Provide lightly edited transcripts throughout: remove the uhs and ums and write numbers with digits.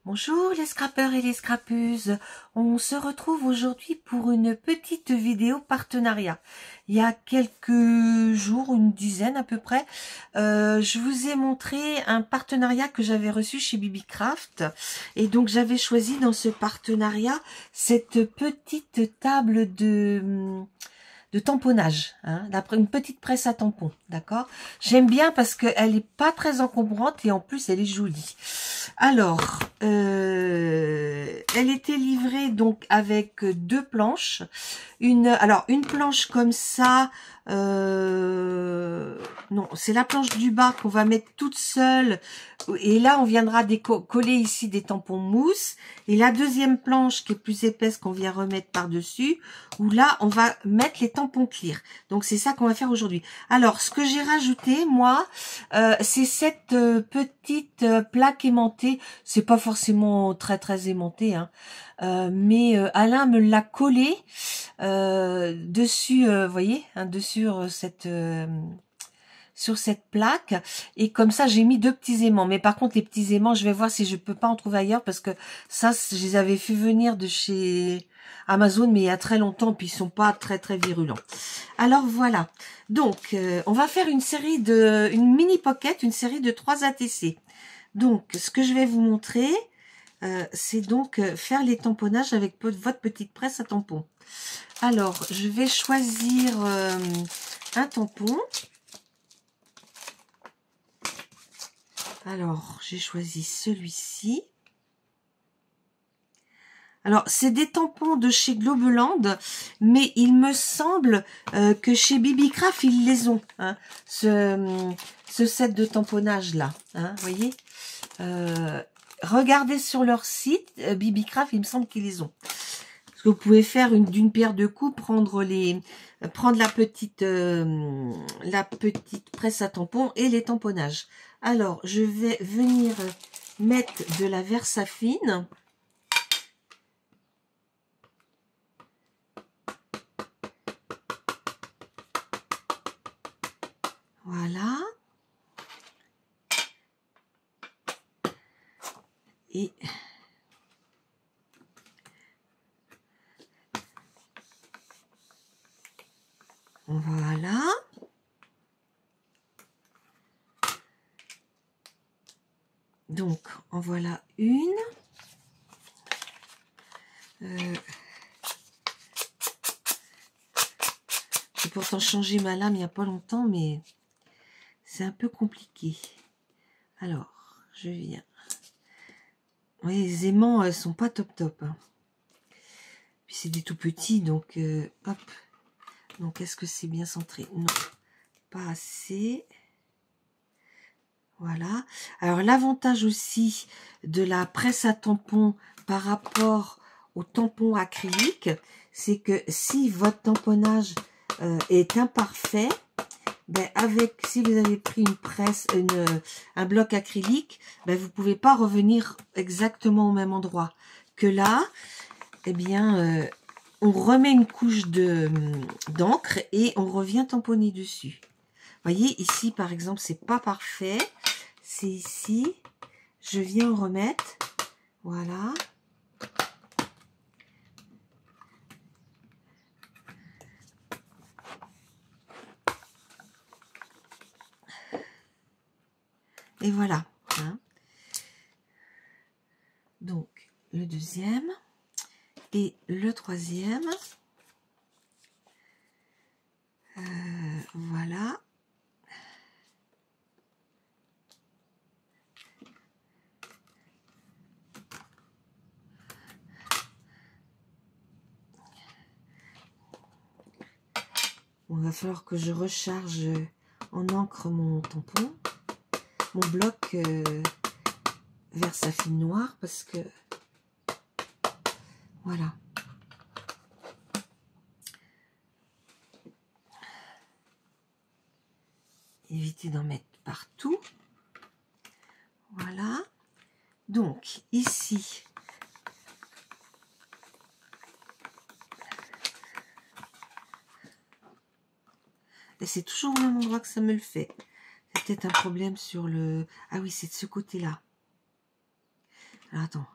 Bonjour les scrappeurs et les scrappeuses, on se retrouve aujourd'hui pour une petite vidéo partenariat. Il y a quelques jours, une dizaine à peu près, je vous ai montré un partenariat que j'avais reçu chez Bibicraft et donc j'avais choisi dans ce partenariat cette petite table de tamponnage, hein, une petite presse à tampons, d'accord. J'aime bien parce qu'elle est pas très encombrante et en plus elle est jolie. Alors, elle était livrée donc avec deux planches. Une planche comme ça, non, c'est la planche du bas qu'on va mettre toute seule. Et là, on viendra coller ici des tampons mousse. Et la deuxième planche qui est plus épaisse qu'on vient remettre par-dessus, où là, on va mettre les tampons clear. Donc, c'est ça qu'on va faire aujourd'hui. Alors, ce que j'ai rajouté, moi, c'est cette petite plaque aimantée. C'est pas forcément très aimantée, hein. Mais Alain me l'a collé dessus, vous voyez, hein, dessus sur cette plaque, et comme ça j'ai mis deux petits aimants. Mais par contre les petits aimants, je vais voir si je peux pas en trouver ailleurs, parce que ça je les avais fait venir de chez Amazon, mais il y a très longtemps, puis ils sont pas très virulents. Alors voilà, donc on va faire une mini pocket, une série de 3 ATC. Donc ce que je vais vous montrer, c'est donc faire les tamponnages avec votre petite presse à tampons. Alors, je vais choisir un tampon. Alors, j'ai choisi celui-ci. Alors, c'est des tampons de chez Globeland, mais il me semble que chez Bibicraft, ils les ont, hein, ce set de tamponnage là, hein, vous voyez. Regardez sur leur site, Bibicraft, il me semble qu'ils les ont. Parce que vous pouvez faire d'une pierre deux coups, prendre la petite presse à tampons et les tamponnages. Alors, je vais venir mettre de la Versafine. Voilà. Et voilà. Donc, en voilà une. J'ai pourtant changé ma lame il n'y a pas longtemps, mais c'est un peu compliqué. Alors, je viens. Oui, les aimants sont pas top, hein. Puis c'est des tout petits, donc hop. Donc, est-ce que c'est bien centré? Non, pas assez. Voilà. Alors, l'avantage aussi de la presse à tampons par rapport au tampon acrylique, c'est que si votre tamponnage est imparfait, ben si vous avez pris une presse, un bloc acrylique, ben vous pouvez pas revenir exactement au même endroit. Que là, eh bien, on remet une couche d'encre et on revient tamponner dessus. Vous voyez, ici, par exemple, c'est pas parfait. C'est ici. Je viens en remettre. Voilà. Et voilà. Hein. Donc, le deuxième. Et le troisième. Voilà. Bon, il va falloir que je recharge en encre mon tampon, mon bloc Versafine noir, parce que voilà. Évitez d'en mettre partout. Voilà. Donc, ici, et c'est toujours au même endroit que ça me le fait. C'est peut-être un problème sur le... Ah oui, c'est de ce côté-là. Alors, attends.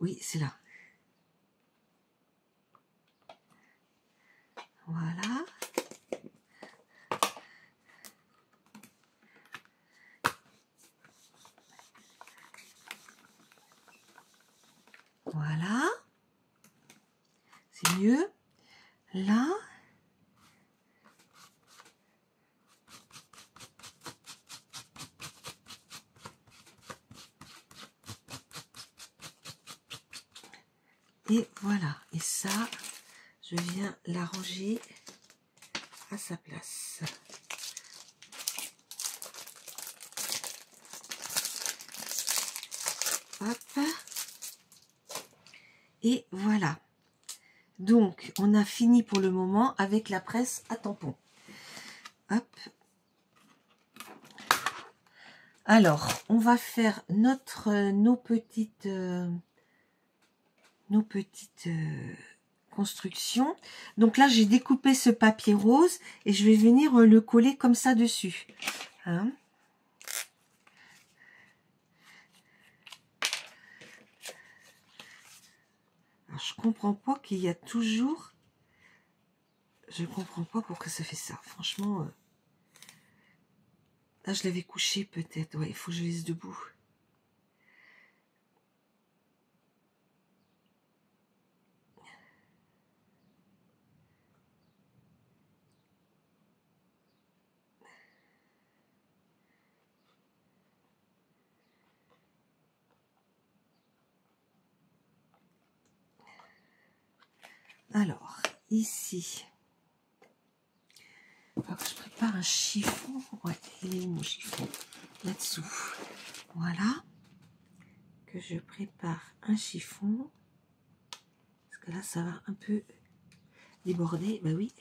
Oui, c'est là. Voilà. Voilà. C'est mieux. Là. Et voilà. Et ça, je viens l'arranger à sa place. Hop. Et voilà. Donc, on a fini pour le moment avec la presse à tampons. Hop. Alors, on va faire nos petites constructions. Donc là, j'ai découpé ce papier rose et je vais venir le coller comme ça dessus. Hein? Alors, je comprends pas qu'il y a toujours... Je comprends pas pourquoi ça fait ça. Franchement, là, je l'avais couché peut-être. Ouais, il faut que je laisse debout. Alors, ici, je prépare un chiffon. Ouais, il est où mon chiffon? Là-dessous. Voilà. Que je prépare un chiffon. Parce que là, ça va un peu déborder. Bah oui.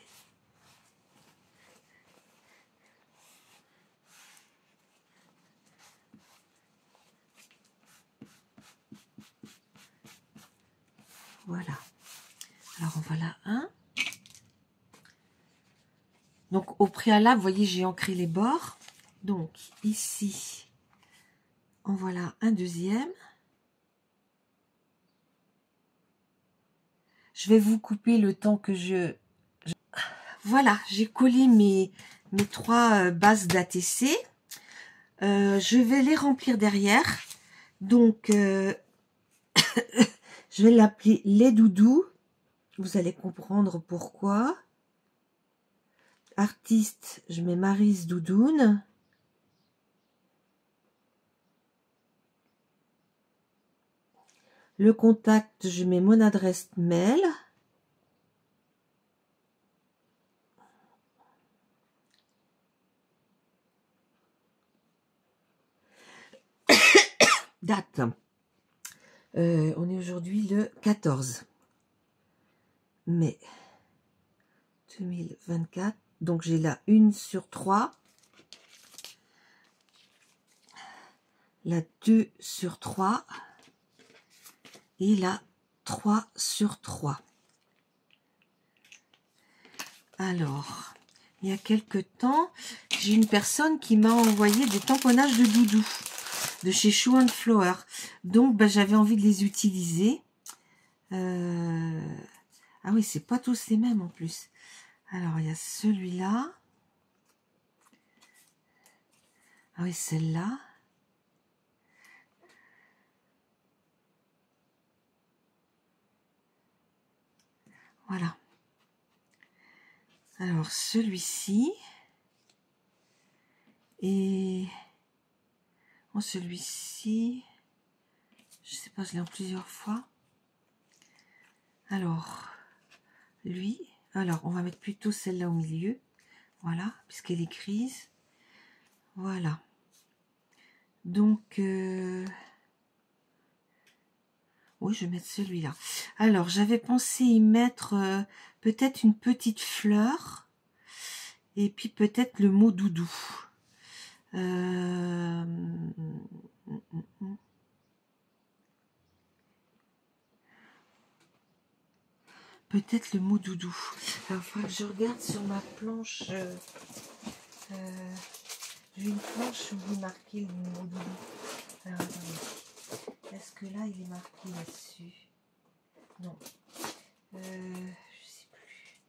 Voilà. Alors, on va là un. Donc, au préalable, vous voyez, j'ai ancré les bords. Donc, ici, en voilà un deuxième. Je vais vous couper le temps que je... Voilà, j'ai collé mes 3 bases d'ATC. Je vais les remplir derrière. Donc, je vais l'appeler les doudous. Vous allez comprendre pourquoi. Artiste, je mets Maryse Doudoune. Le contact, je mets mon adresse mail. Date. On est aujourd'hui le 14 mai 2024. Donc j'ai la 1/3. La 2/3. Et la 3/3. Alors, il y a quelque temps, j'ai une personne qui m'a envoyé des tamponnages de doudou de chez Shoe and Flower. Donc, ben, j'avais envie de les utiliser. Ah oui, c'est pas tous les mêmes en plus. Alors, il y a celui-là. Ah oui, celle-là. Voilà. Alors, celui-ci. Et celui-ci, je sais pas, je l'ai en plusieurs fois. Alors, lui, alors on va mettre plutôt celle-là au milieu. Voilà, puisqu'elle est grise. Voilà. Donc, oui, je vais mettre celui-là. Alors, j'avais pensé y mettre peut-être une petite fleur. Et puis peut-être le mot doudou. Peut-être le mot doudou. Alors, il faut que je regarde sur ma planche. J'ai une planche où vous marquez le mot doudou. Alors, attendez. que là, il est marqué là-dessus? Non. Je sais plus.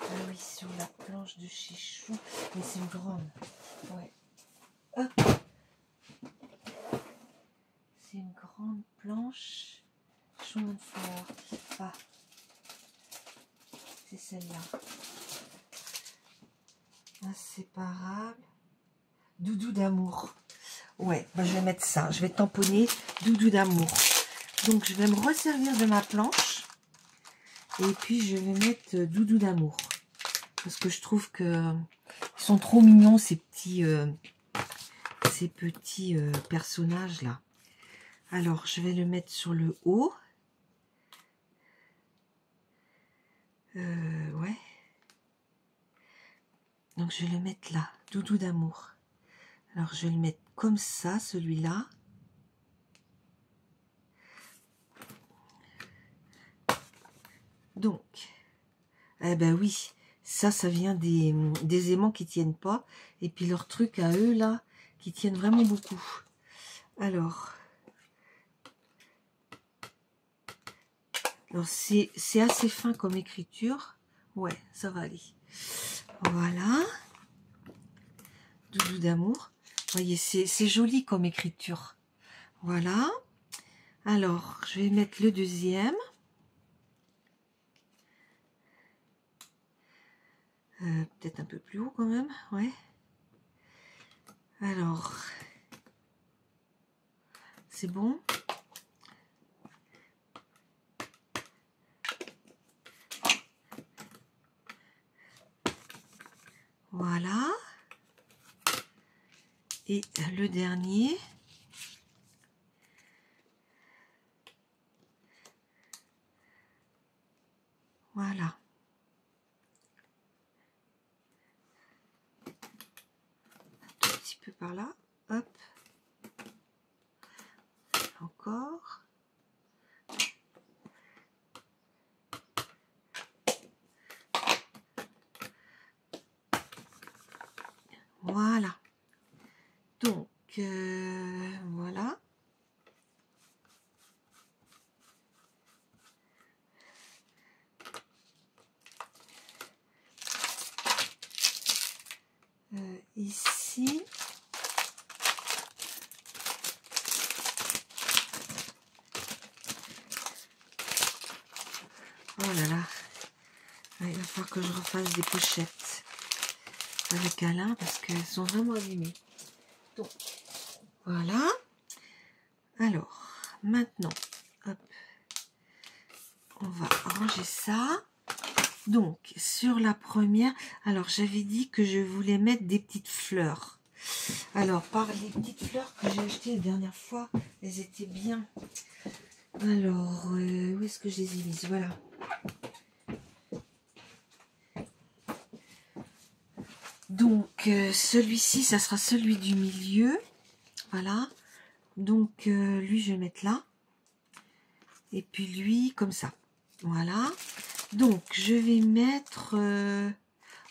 Ah oui, sur la planche de chez Chou. Mais c'est une grande. Ouais. Hop. C'est une grande planche. Chemin de fleurs. Ah. C'est celle-là. Inséparable. Doudou d'amour. Ouais, bah je vais mettre ça. Je vais tamponner doudou d'amour. Donc, je vais me resservir de ma planche. Et puis, je vais mettre doudou d'amour. Parce que je trouve que ils sont trop mignons, ces petits personnages-là. Alors, je vais le mettre sur le haut. Ouais. Donc, je vais le mettre là. Doudou d'amour. Alors, je vais le mettre comme ça, celui-là. Donc, eh ben oui, ça vient des aimants qui tiennent pas. Et puis leur truc à eux, là, qui tiennent vraiment beaucoup. Alors c'est assez fin comme écriture. Ouais, ça va aller. Voilà. Doudou d'amour. Vous voyez, c'est joli comme écriture. Voilà. Alors, je vais mettre le deuxième. Peut-être un peu plus haut quand même, ouais. Alors, c'est bon. Voilà. Et le dernier. Voilà. Un tout petit peu par là. Hop. Encore. Voilà. Donc, voilà. Ici. Oh là là. Il va falloir que je refasse des pochettes avec Alain parce qu'elles sont vraiment abîmées. Donc, voilà. Alors, maintenant, hop, on va ranger ça. Donc, sur la première, alors j'avais dit que je voulais mettre des petites fleurs. Alors, par les petites fleurs que j'ai achetées la dernière fois, elles étaient bien. Alors, où est-ce que je les ai mises? Voilà. Donc, celui-ci, ça sera celui du milieu. Voilà. Donc, lui, je vais le mettre là. Et puis lui, comme ça. Voilà. Donc, je vais mettre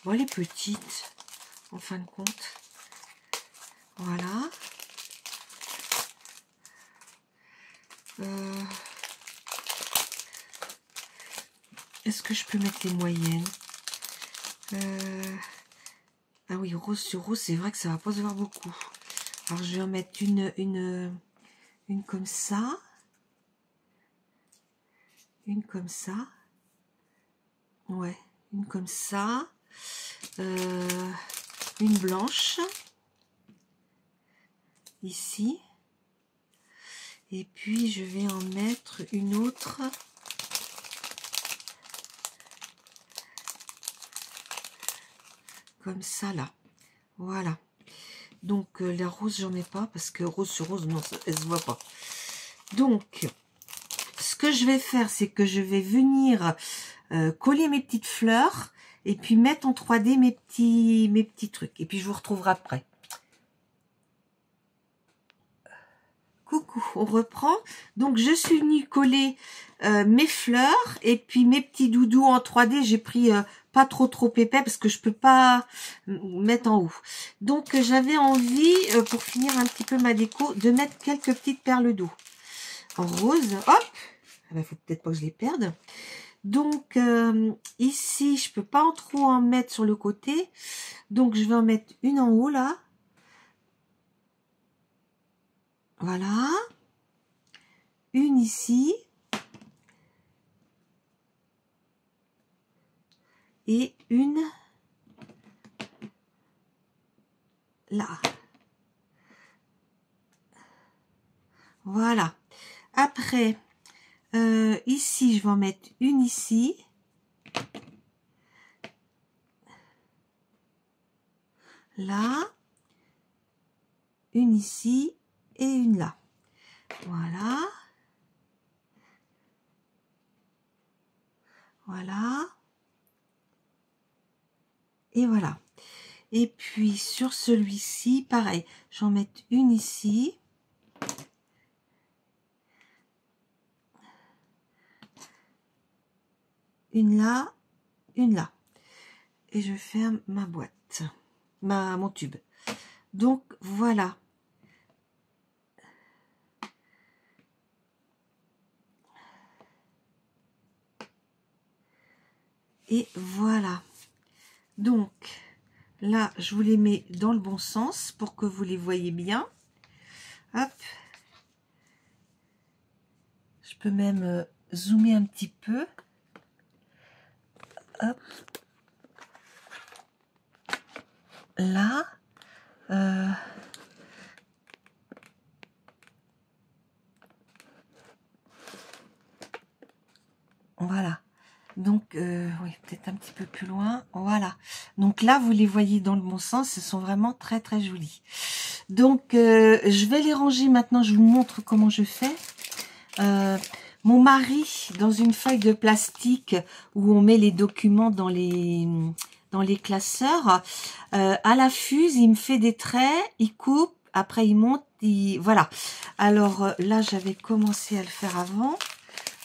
bon, les petites, en fin de compte. Voilà. Est-ce que je peux mettre les moyennes? Ah oui, rose sur rose, c'est vrai que ça va pas se voir beaucoup. Alors, je vais en mettre une comme ça. Une comme ça. Ouais, une comme ça. Une blanche. Ici. Et puis, je vais en mettre une autre. Comme ça, là. Voilà. Donc, la rose, j'en mets pas parce que rose sur rose, non, elle se voit pas. Donc, ce que je vais faire, c'est que je vais venir coller mes petites fleurs et puis mettre en 3D mes petits trucs. Et puis, je vous retrouverai après. Coucou, on reprend. Donc, je suis venue coller mes fleurs et puis mes petits doudous en 3D. J'ai pris pas trop épais parce que je peux pas mettre en haut. Donc, j'avais envie, pour finir un petit peu ma déco, de mettre quelques petites perles d'eau. en rose. Hop, il faut peut-être pas que je les perde. Donc, ici, je peux pas trop en mettre sur le côté. Donc, je vais en mettre une en haut, là. Voilà. Une ici. Et une là. Voilà. Après, ici, je vais en mettre une ici. Là. Une ici et une là. Voilà. Voilà. Et voilà. Et puis, sur celui-ci, pareil. Je vais en mettre une ici. Une là, une là. Et je ferme ma boîte, mon tube. Donc, voilà. Et voilà. Donc, là, je vous les mets dans le bon sens pour que vous les voyez bien. Hop. Je peux même zoomer un petit peu. Hop. Là. Voilà. Donc, oui, peut-être un petit peu plus loin. Voilà. Donc là, vous les voyez dans le bon sens. Ce sont vraiment très, très jolis. Donc, je vais les ranger maintenant. Je vous montre comment je fais. Mon mari, dans une feuille de plastique où on met les documents dans les classeurs, à la fuse, il me fait des traits, il coupe, après il monte, voilà. Alors là, j'avais commencé à le faire avant.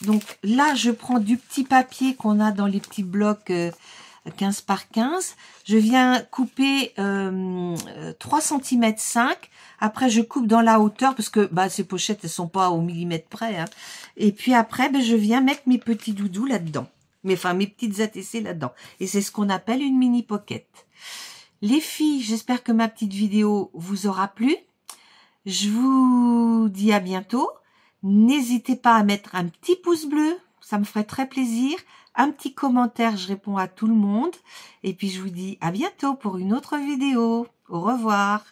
Donc là, je prends du petit papier qu'on a dans les petits blocs 15 par 15. Je viens couper 3 cm 5. Après, je coupe dans la hauteur parce que ces pochettes, elles sont pas au millimètre près. Hein. Et puis après, je viens mettre mes petits doudous là-dedans. Mes petites ATC là-dedans. Et c'est ce qu'on appelle une mini pocket. Les filles, j'espère que ma petite vidéo vous aura plu. Je vous dis à bientôt. N'hésitez pas à mettre un petit pouce bleu, ça me ferait très plaisir. Un petit commentaire, je réponds à tout le monde. Et puis je vous dis à bientôt pour une autre vidéo. Au revoir.